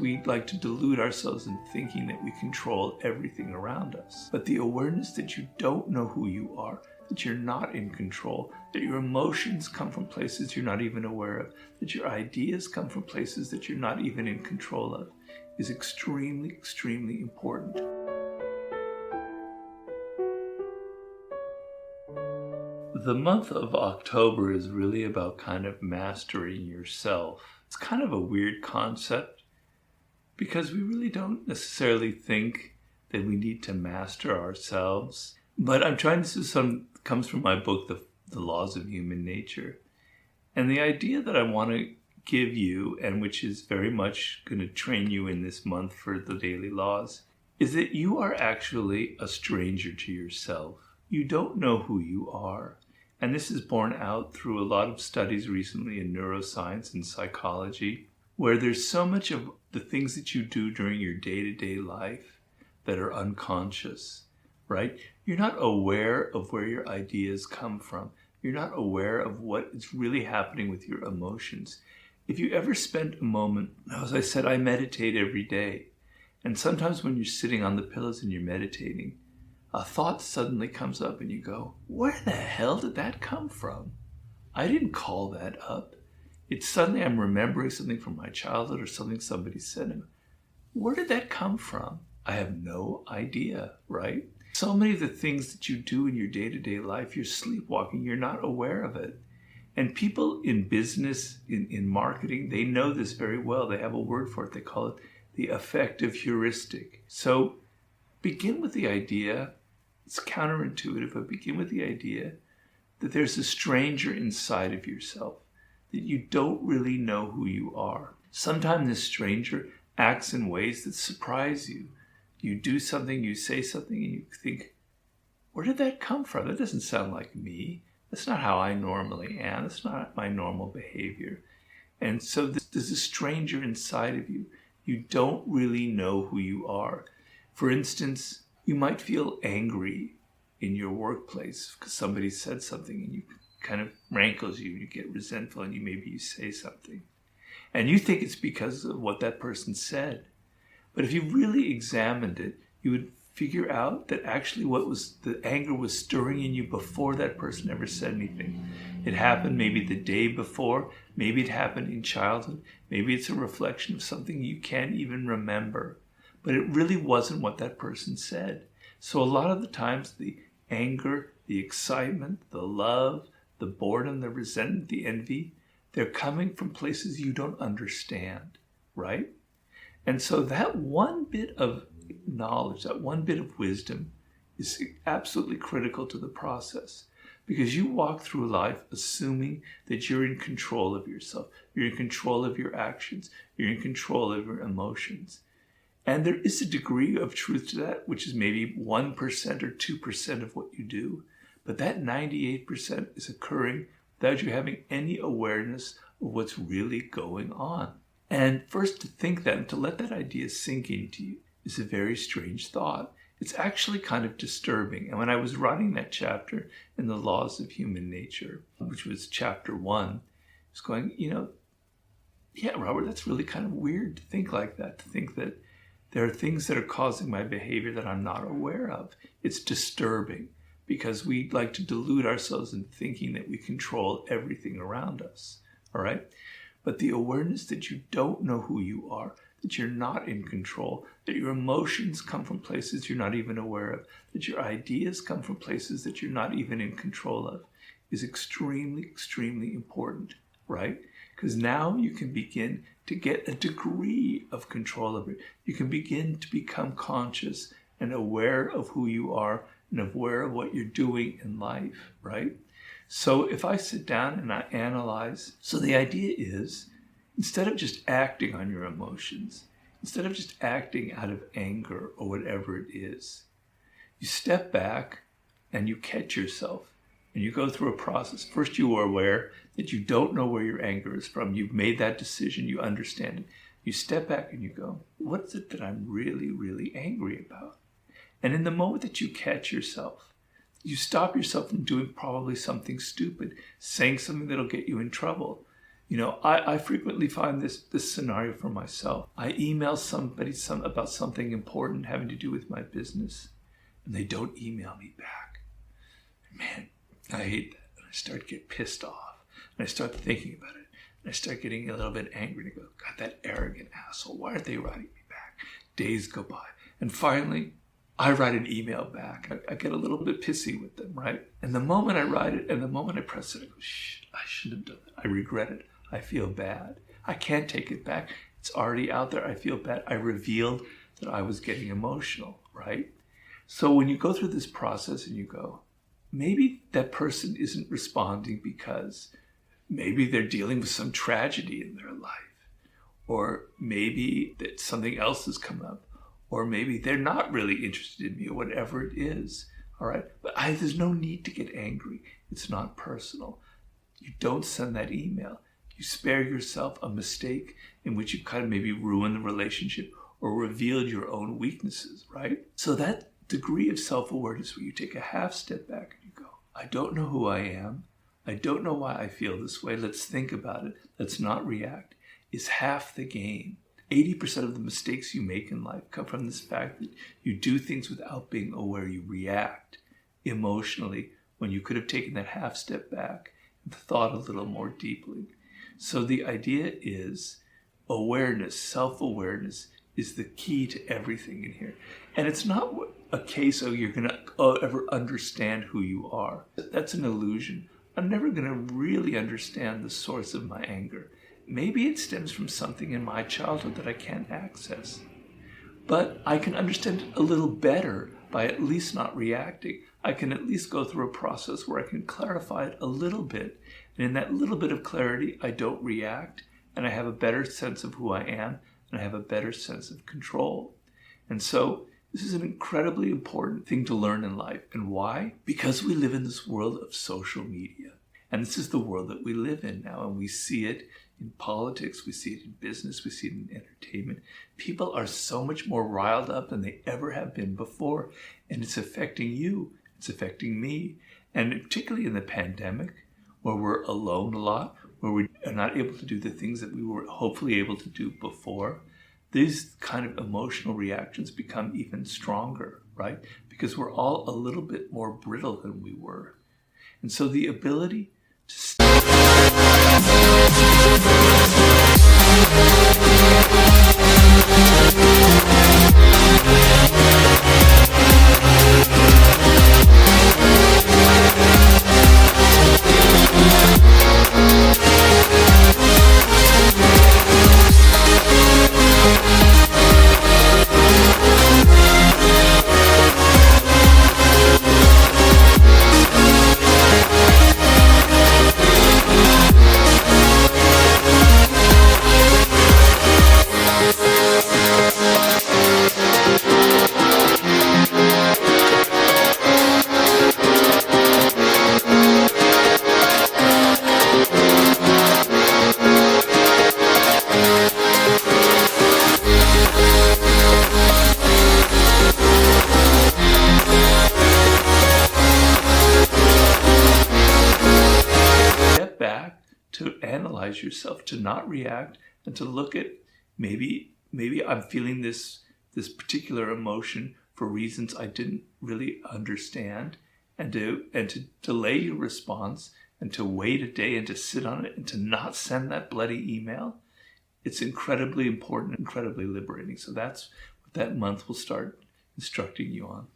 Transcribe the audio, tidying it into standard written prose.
we like to delude ourselves in thinking that we control everything around us. But the awareness that you don't know who you are, that you're not in control, that your emotions come from places you're not even aware of, that your ideas come from places that you're not even in control of, is extremely, extremely important. The month of October is really about kind of mastering yourself. It's kind of a weird concept because we really don't necessarily think that we need to master ourselves. But I'm trying to, some comes from my book, The Laws of Human Nature. And the idea that I want to give you, and which is very much going to train you in this month for the daily laws, is that you are actually a stranger to yourself. You don't know who you are. And this is borne out through a lot of studies recently in neuroscience and psychology, where there's so much of the things that you do during your day-to-day life that are unconscious, right? You're not aware of where your ideas come from. You're not aware of what is really happening with your emotions. If you ever spent a moment, as I said, I meditate every day. And sometimes when you're sitting on the pillows and you're meditating, a thought suddenly comes up and you go, where the hell did that come from? I didn't call that up. It's suddenly I'm remembering something from my childhood or something somebody said. Where did that come from? I have no idea, right? So many of the things that you do in your day-to-day life, you're sleepwalking, you're not aware of it. And people in business, in marketing, they know this very well. They have a word for it. They call it the affective heuristic. So begin with the idea, it's counterintuitive, but begin with the idea that there's a stranger inside of yourself, that you don't really know who you are. Sometimes this stranger acts in ways that surprise you. You do something, you say something, and you think, where did that come from? That doesn't sound like me. That's not how I normally am. That's not my normal behavior. And so there's a stranger inside of you. You don't really know who you are. For instance, you might feel angry in your workplace because somebody said something and you kind of rankles you, you get resentful, and maybe you say something. And you think it's because of what that person said. But if you really examined it, you would figure out that actually the anger was stirring in you before that person ever said anything. It happened maybe the day before, maybe it happened in childhood, maybe it's a reflection of something you can't even remember. But it really wasn't what that person said. So a lot of the times the anger, the excitement, the love, the boredom, the resentment, the envy, they're coming from places you don't understand, right? And so that one bit of knowledge, that one bit of wisdom is absolutely critical to the process, because you walk through life assuming that you're in control of yourself, you're in control of your actions, you're in control of your emotions. And there is a degree of truth to that, which is maybe 1% or 2% of what you do. But that 98% is occurring without you having any awareness of what's really going on. And first, to think that and to let that idea sink into you is a very strange thought. It's actually kind of disturbing. And when I was writing that chapter in The Laws of Human Nature, which was chapter 1, I was going, yeah, Robert, that's really kind of weird to think like that, to think that there are things that are causing my behavior that I'm not aware of. It's disturbing because we like to delude ourselves in thinking that we control everything around us, all right? But the awareness that you don't know who you are, that you're not in control, that your emotions come from places you're not even aware of, that your ideas come from places that you're not even in control of, is extremely, extremely important, right? Because now you can begin to get a degree of control of it. You can begin to become conscious and aware of who you are and aware of what you're doing in life, right? So if I sit down and I analyze, so the idea is, instead of just acting on your emotions, instead of just acting out of anger or whatever it is, you step back and you catch yourself and you go through a process. First, you are aware that you don't know where your anger is from. You've made that decision. You understand it. You step back and you go, what is it that I'm really, really angry about? And in the moment that you catch yourself, you stop yourself from doing probably something stupid, saying something that'll get you in trouble. I frequently find this scenario for myself. I email somebody about something important having to do with my business, and they don't email me back. Man, I hate that. And I start to get pissed off, and I start thinking about it, and I start getting a little bit angry, and I go, God, that arrogant asshole, why aren't they writing me back? Days go by, and finally, I write an email back. I get a little bit pissy with them, right? And the moment I write it, and the moment I press it, I go, shit, I shouldn't have done that. I regret it. I feel bad. I can't take it back. It's already out there. I feel bad. I revealed that I was getting emotional, right? So when you go through this process and you go, maybe that person isn't responding because maybe they're dealing with some tragedy in their life, or maybe that something else has come up, or maybe they're not really interested in me, or whatever it is, all right? But there's no need to get angry. It's not personal. You don't send that email. You spare yourself a mistake in which you kind of maybe ruined the relationship or revealed your own weaknesses, right? So that degree of self-awareness where you take a half step back and you go, I don't know who I am. I don't know why I feel this way. Let's think about it. Let's not react. Is half the game. 80% of the mistakes you make in life come from this fact that you do things without being aware. You react emotionally when you could have taken that half step back and thought a little more deeply. So the idea is awareness, self-awareness is the key to everything in here. And it's not a case of you're going to ever understand who you are. That's an illusion. I'm never going to really understand the source of my anger. Maybe it stems from something in my childhood that I can't access. But I can understand it a little better by at least not reacting. I can at least go through a process where I can clarify it a little bit. And in that little bit of clarity, I don't react, and I have a better sense of who I am, and I have a better sense of control. And so this is an incredibly important thing to learn in life. And why? Because we live in this world of social media. And this is the world that we live in now, and we see it in politics, we see it in business, we see it in entertainment. People are so much more riled up than they ever have been before, and it's affecting you, it's affecting me. And particularly in the pandemic, where we're alone a lot, where we are not able to do the things that we were hopefully able to do before, these kind of emotional reactions become even stronger, right? Because we're all a little bit more brittle than we were. And so the ability to analyze yourself, to not react, and to look at maybe I'm feeling this particular emotion for reasons I didn't really understand, and to delay your response and to wait a day and to sit on it and to not send that bloody email. It's incredibly important, incredibly liberating. So that's what that month will start instructing you on.